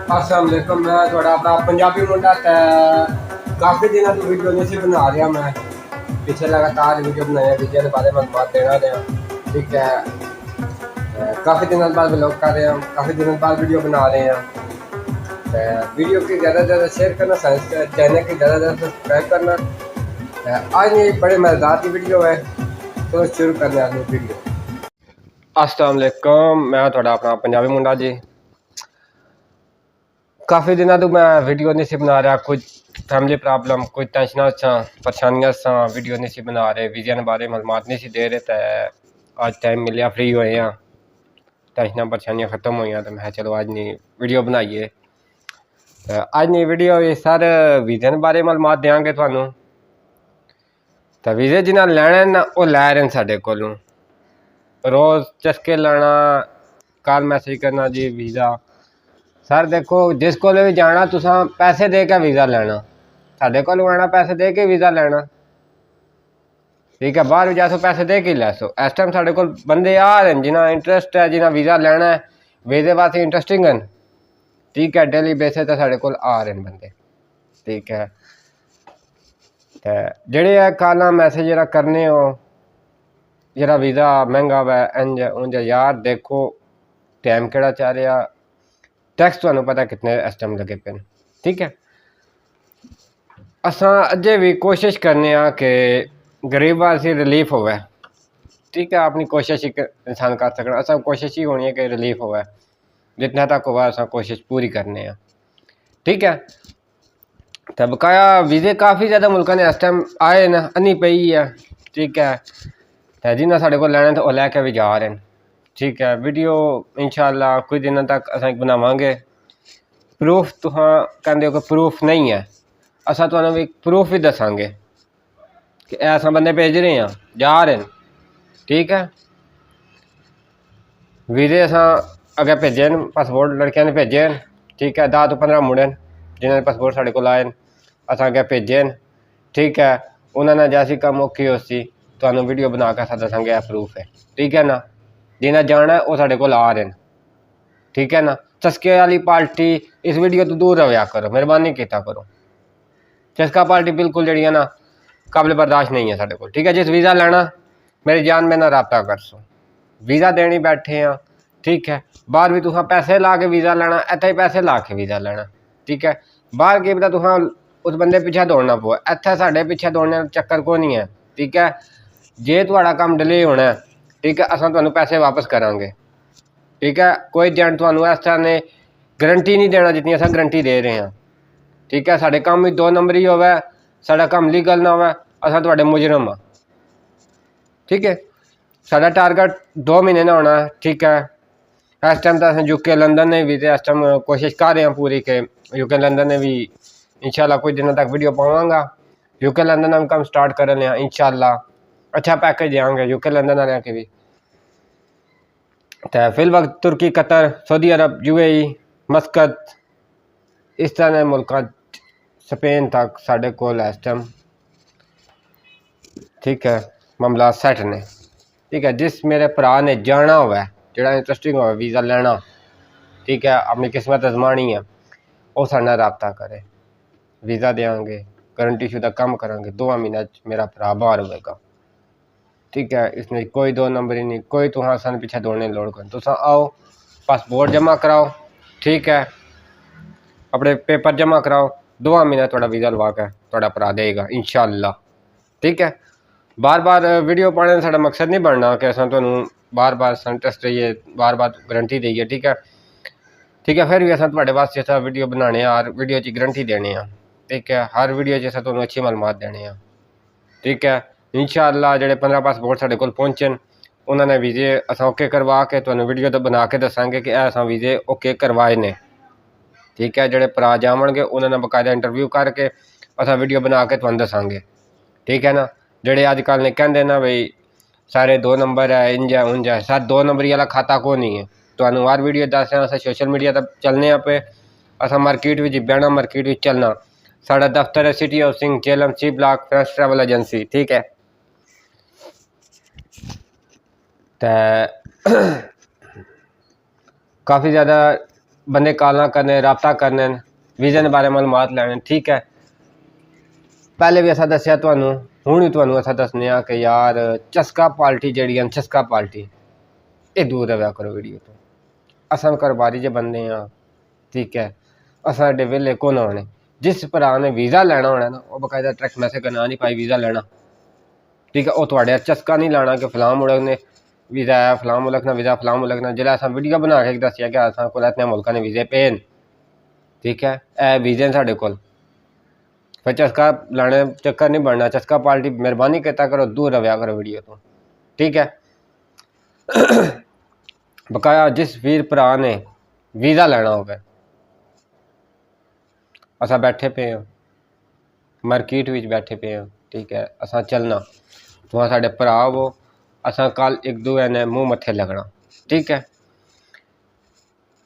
अस्सलाम वालेकुम। मैं थोड़ा अपना पंजाबी मुंडा काफ़ी दिनों की वीडियो नहीं सी बना रहा। मैं पिछले लगातार वीडियो बनाया वीडियो के बारे में बात देना रहा। ठीक है, काफ़ी दिनों बाद व्लॉग कर रहे हैं, काफ़ी दिनों बाद वीडियो बना रहे हैं। वीडियो की ज़्यादा से ज़्यादा शेयर करना, साइंस चैनल की ज़्यादा से ज़्यादा सब्सक्राइब करना। आज ये बड़े मज़ेदार की वीडियो है, तो शुरू करने वाली वीडियो। अस्सलाम वालेकुम, मैं थोड़ा अपना पंजाबी मुंडा जी। काफ़ी दिनों तो मैं वीडियो नहीं सी बना रहा, कुछ फैमिली प्रॉब्लम, कुछ टेंशन परेशानियां वीडियो नहीं सी बना रहे, वीज़ा के बारे मालूमात नहीं सी दे रहे। तो आज टाइम मिलिया, फ्री होए हैं, टेंशन परेशानियां खत्म हुई, तो मैं चलो आज नहीं वीडियो बनाइए। आज नहीं वीडियो ये सर वीज़े के बारे मालूमात देंगे थानू। तो वीज़े जिन्हें लैने ना वो लै रहे हैं साढ़े कोलों, रोज़ चस्के लाना, कल मैसेज करना जी वीज़ा। सर देखो, जिस को भी जाना तुसा पैसे दे के वीज़ा लेना, साढ़े को आना पैसे दे के वीज़ा लेना। ठीक है, बाहर भी जासो पैसे दे के लैसो। इस टाइम साढ़े को बंदे आ रहे हैं जिन्हें इंटरस्ट है, जिन्हें वीज़ा लेना है, वीज़े वास्ते इंटरस्टिंग है। ठीक है, डेली बेसिस तो साढ़े को आ रहे हैं बंदे। ठीक है, तो जेड़े कल मैसेज जरा करने हो, जरा वीज़ा महंगा वै इंज उंज, यार देखो टाइम केड़ा चल रहा, टैक्स तो पता कितने इस टाइम लगे पे। ठीक है, असा अजे भी कोशिश करने कि गरीब वासी रिलीफ होवे। ठीक है, अपनी कोशिश एक इंसान कर सकना, असा कोशिश ही होनी है कि रिलीफ होवे, जितना तक होगा असा कोशिश पूरी करने। ठीक है, तो बकाया वीज़े काफ़ी ज़्यादा मुल्क ने इस टाइम आए न, अन्नी पई है। ठीक है, तो जिन्हें साढ़े को लैने तो वह लैके भी जा रहे हैं। ठीक है, वीडियो इंशाअल्लाह कुछ दिनों तक अस बनावांगे। प्रूफ तुम कहते हो कि प्रूफ नहीं है, असा तो एक प्रूफ भी दसांगे कि ऐसा बंदे भेज रहे हैं, जा रहे हैं। ठीक है, वीज़े असा अगर भेजे पासपोर्ट लड़कियों ने भेजे। ठीक है, 10 तो 15 मुड़े जिन्होंने पासपोर्ट साढ़े को आए, असा अगर भेजे। ठीक है, उन्होंने जैसी कम औखी उसी तो वीडियो बना के दसांगे यह प्रूफ है। ठीक है ना, जिन्हें जाना है वो साढ़े को आ रहे हैं। ठीक है ना, चस्के वाली पार्टी इस वीडियो तो दूर रहा करो, मेहरबानी किया करो। चस्का पार्टी बिल्कुल जी है ना काबिल बर्दाश्त नहीं है साढ़े को। ठीक है, जिस वीज़ा लेना मेरी जान में ना रबता कर सो, वीज़ा देनी बैठे हैं। ठीक है, बाहर भी तुम पैसे ला के वीज़ा लेना, इतना ही पैसे ला के वीज़ा लेना। ठीक है, बाहर की पता तुम उस बंदे पीछे दौड़ना पो, इतना साढ़े पीछे दौड़ने चक्कर को नहीं है। ठीक है, जे थोड़ा काम डिले होना है, ठीक है, असा तुहानू पैसे वापस करांगे। ठीक है, कोई एजेंट थानू इस तरह ने गारंटी नहीं देना जितनी अस गारंटी दे रहे हैं। ठीक है, साढ़े काम भी 2 नंबर ही होवे, साढ़ा काम लीगल ना होवे, असा तुहाडे मुजरम। ठीक है, साढ़ा टारगेट 2 महीने ना होना। ठीक है, इस टाइम तो यूके लंदन ने भी तो इस टाइम कोशिश कर रहे हैं पूरी के यूके लंदन ने भी इंशाल्लाह कुछ दिनों तक वीडियो पावांगा। यूके लंदन हम काम स्टार्ट कर रहे हैं इंशाल्लाह, अच्छा पैकेज देंगे यूके लंदन वाले के भी। तो फिल वक्त तुर्की, कतर, सऊदी अरब, UAE, मस्कत, इस तरह मुल्क स्पेन तक साढ़े को इस टाइम। ठीक है, मामला सैट ने। ठीक है, जिस मेरे भरा ने जाना हुआ जो इंटरस्टिंग हो वीज़ा लेना, ठीक है, अपनी किस्मत आजमानी है, वो साढ़े रबता करे, वीज़ा देंगे, गारंटी शुदा कम करांगे, 2 महीने मेरा भरा बाहर होगा। ठीक है, इसमें कोई 2 नंबर ही नहीं, कोई तुम सन पीछे दौड़ने लोड़ कर, तुम आओ पासपोर्ट जमा कराओ। ठीक है, अपने पेपर जमा कराओ, 2 महीने थोड़ा वीज़ा लवा के थोड़ा भरा देगा इंशाअल्लाह। ठीक है, बार बार वीडियो पाने का साढ़ा मकसद नहीं बनना कि अस बार बार इंटरस्ट रहिए, बार बार गारंटी देइए। ठीक है, ठीक है, फिर भी असं तुहाडे वास्ते ऐसा वीडियो बनाने, हर वीडियो की गारंटी देने। ठीक है, हर वीडियो अस तुहानू अच्छी मालूमात देने। ठीक है, इंशाअल्लाह जेडे 15 पासपोर्ट साढ़े को पहुँचन, उन्होंने वीज़े अस ओके करवा के तुहानू वीडियो तो बना के दसांगे कि अस वीज़े ओके करवाए ने। ठीक है, जेडे भरा जावणगे उन्होंने बकायदा इंटरव्यू करके अस वीडियो बना के तुहानू दसांगे। ठीक है ना, जेडे अजकल ने कहते ना भाई सारे 2 नंबर है, इंज है उंज है, सर 2 नंबरी वाला खाता को नहीं है। तो हर वीडियो दस रहे हैं, सोशल मीडिया तक चलने पे, अस मार्केट में बहना, मार्केट में चलना। साढ़ा दफ्तर है city housing, Jhelum, C block, friends travel agency. ठीक है, तो काफ़ी ज़्यादा बंदे कॉल करने रबता करने वीज़े के बारे मालूमात लैने। ठीक है, पहले भी असा दसिया तुहानू, हुण भी तुहानू असा दसने कि यार चस्का पार्टी जिहड़ी चस्का पार्टी ये दूर रहा करो वीडियो तो। असां कारोबारी जे बंदे हाँ, ठीक है, असां एडे वेले कौन आने। जिस भरा ने वीज़ा लैना होना ना वो बकायदा ट्रैक्ट मैसेज करना नहीं पाई वीज़ा लेना। ठीक है, वो थोड़े चस्का नहीं लाना कि फलां मुल्क ने वीज़ा आया, फलां मुल्क ना वीज़ा, फलां मुल्क ना। जिसलै असां वीडियो बना के दसिया कि असां कोल इतने मुल्कां ने वीज़े पे न, ठीक है, ए वीज़े न साढ़े कोल, फिर चस्का लाने चक्कर नहीं बनना। चस्का पार्टी मेहरबानी किया करो दूर रहा करो वीडियो तो। ठीक है, बकाया जिस वीर भरा ने वीज़ा लेना होगा, असा बैठे पे हैं मार्केट विच बैठे पे हैं। ठीक है, असा चलना तुम साढ़े भरा वो, असा कल एक दूए ने मुँह मत्थे लगना। ठीक है,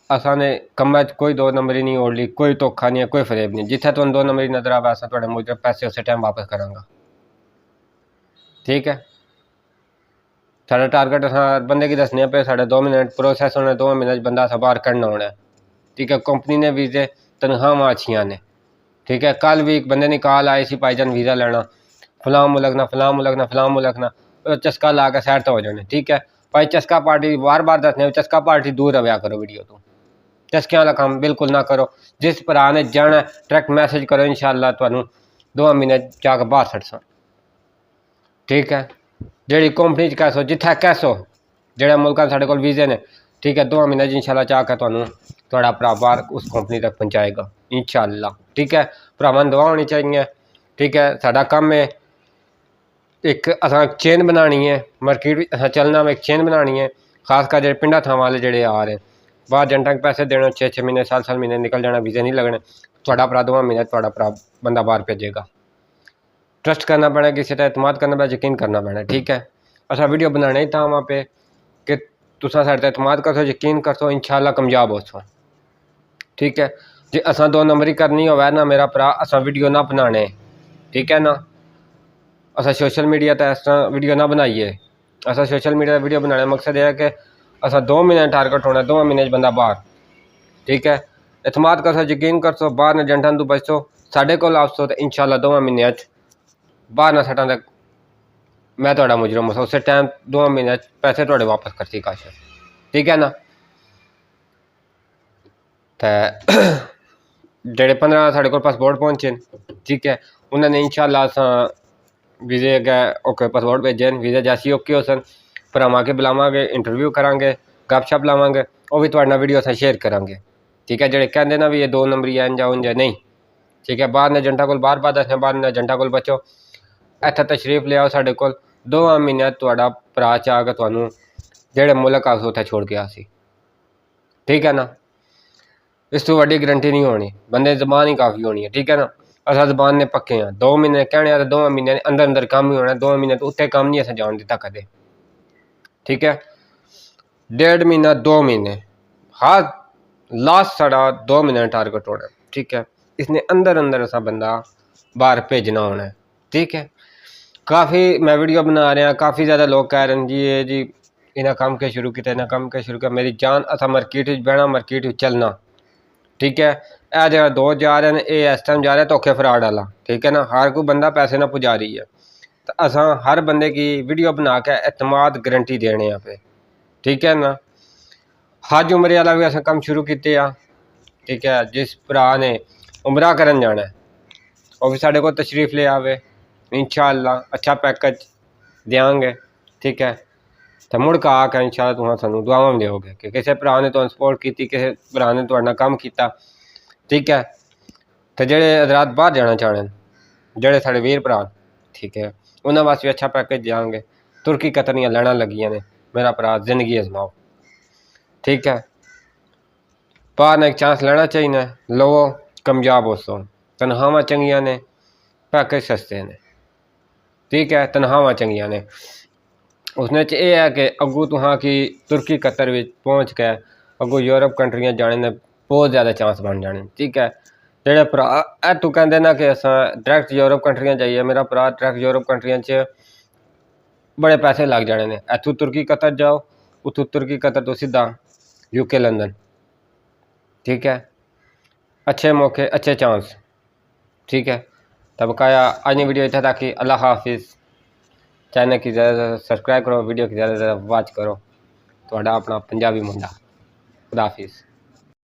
असा ने कम्मा कोई दो नंबरी नहीं ओढ़ ली, कोई धोखा नहीं है, कोई फरेब नहीं। जिथे तुम दो नंबरी नजर आवे असा तुहाडे मुझे पैसे उस टाइम वापस करांगा। ठीक है, साढ़ा टारगेट असा बंदे की दसने पे, साढ़े 2 मिनट प्रोसैस होने, 2 मिनट बंदा असा बाहर कढ़ना होना है। ठीक है, कंपनी ने वीज़े तनख्वाह अच्छियाँ ने। ठीक है, कल भी एक बंदे ने कॉल आई सी भाईजान वीज़ा लेना फलां मुल्क ना, फलां मुल्क ना, फलां मुल्क ना, चस्का ला के सैर तो हो जाने। ठीक है भाई, चस्का पार्टी बार बार दसने, चस्का पार्टी दूर रहा करो वीडियो तो। चस्के वाला काम बिल्कुल ना करो। जिस भरा ने जाना डायरैक्ट मैसेज करो, इंशाअल्लाह तुहानू 2 महीने जाके बाहर सटसा। ठीक है, जेड़ी कंपनी च कैसो जिथे कैसो जेड़े मुल्कां साढ़े कोल वीज़े ने। ठीक है, 2 महीने इंशाअल्लाह चाह के तुहानू थोड़ा भरा बाहर उस कंपनी तक पहुँचाएगा इंशाअल्लाह। ठीक है, भरावां दुआ होनी चाहिए। ठीक है, साडा काम है एक असा चेन बनानी है, मार्केट असा चलना में एक चेन बनानी है। खासकर जो पिंडा थां वाले जेड़े आ रहे बाहर जंटा के पैसे देने 6-6 महीने, साल महीने निकल जाना, वीज़े नहीं लगने। थोड़ा भरा 2 महीने थोड़ा भरा बंदा बाहर भेजेगा। ट्रस्ट करना पैना, किसी का एतमाद करना पैना, यकीन करना पैना। ठीक है, असा वीडियो बनाने ही था वहाँ पे कि तुसा साढ़े एतमाद करसो, यकीन करसो, इंशाअल्लाह कामयाब होसो। ठीक है, जे असा 2 नंबरी करनी होवे ना मेरा भरा, असा वीडियो ना बनाने। ठीक है ना, असा सोशल मीडिया तो इस तरह वीडियो ना बनाइए। असा सोशल मीडिया वीडियो बनाने का मकसद यह है कि असा 2 महीने टारगेट होना, 2 महीने बंदा बाहर। ठीक है, एतमाद करसो, यकीन करसो, बाहर ने जंटा तो बचसो, साढ़े को आवसो तो इंशाअल्लाह 2 महीने बाहर ना सटा तक मैं थोड़ा मुजरम हो उस टाइम 2 महीने पैसे थोड़े वापस करती काश। ठीक है ना, तो जेड़े 15 साढ़े को पासपोर्ट पहुँचे। ठीक है, उन्होंने इंशाअल्लाह असा वीज़े अगर ओके पासपोर्ट भेजे, वीज़े जैसी ओके हो सन भरावां के बुलावांगे, इंटरव्यू करांगे, गपशप लावांगे, वो भी तुहाडे वीडियो असा शेयर करांगे। ठीक है, जेड़े कहते ना भी ये 2 नंबरी हैं जाओ उंज नहीं। ठीक है, बाहर ने जंटा को बार बार दसने, बाहर ने जंटा को बचो, इत्थे तशरीफ ले आओ साढ़े को 2 महीने तुहाडा भरा चाह के तुहानू जेड़े मुल्क आस उत्थे छोड़ के आसी। ठीक है ना, इस तो वड्डी गारंटी नहीं होनी, बंदे जबान ही काफ़ी होनी है। ठीक है ना, असा जबान ने पक्के हैं, 2 महीने कहने तो 2 महीने अंदर अंदर काम ही होना, 2 महीने तो उत्ते काम नहीं असा जान दिता कदे। ठीक है, 1.5 महीना 2 महीने हर लास्ट साढ़ा 2 महीने टारगेट होना। ठीक है, इसने अंदर अंदर असा बंदा बाहर भेजना होना है। ठीक है, काफ़ी मैं वीडियो बना रहा, काफ़ी ज़्यादा लोग कह रहे हैं जी ये जी इन्हें काम के शुरू किया, इन्हें काम के शुरू किया। मेरी जान असा मार्केट बहना, मार्केट चलना। ठीक है, यह जगह 2 जा रहे हैं, ये इस टाइम जा रहे हैं धोखे फ्रॉड वाला। ठीक है ना, हर कोई बंदा पैसे ना पुजा रही है, तो असा हर बंदे की वीडियो बना के एतमाद गारंटी देने यहाँ पे। ठीक है ना, हज उम्रे वाला भी असा काम शुरू किए आ। ठीक है, जिस भरा ने उमरा करन जाना है वो भी साढ़े को तशरीफ ले आवे, इंशाअल्लाह अच्छा पैकेज देंगे। ठीक है, तो मुड़ के आके इंशाअल्लाह तुम सानू दुआवां दोगे कि किसी भरा ने तुम सपोर्ट की, किसी भरा ने तुहाडे नाल काम किया। ठीक है, तो जेड़े हजरात बाहर जाना चाहते हैं, जेड़े साढ़े वीर भरा, ठीक है, उन्होंने वास्ते भी अच्छा पैकेज देंगे। तुर्की कतर दियां लैना लगियां ने, मेरा भरा जिंदगी आजमाओ। ठीक है, बाहर ने एक चांस लेना चाहिए, लो कामयाब हो सो, तनख्वाहां चंगियां ने, पैकेज सस्ते ने। ठीक है, तनख्वाहां चंगियां ने, उसने यह है कि अगू तुहां की तुर्की कतर में पहुँच के अगू यूरोप कंट्रियां जाने ने बहुत ज़्यादा चांस बन जाने। ठीक है, जेड़े भरा ए तू कहते ना कि अस डायरैक्ट यूरोप कंट्रियां जाइए, मेरा भरा डायरैक्ट यूरोप कंट्रियां च बड़े पैसे लग जाने ने। इथों तुर्की कतर जाओ, उतों तुर्की कतर तो सीधा यूके लंदन। ठीक है, अच्छे मौके अच्छे चांस। ठीक है, तब काया आज वीडियो इतना था कि अल्लाह हाफिज़। चैनल की ज़्यादा सब्सक्राइब करो, वीडियो की ज़्यादा वॉच करो। तो अपना पंजाबी मुंडा। खुदा हाफिज़।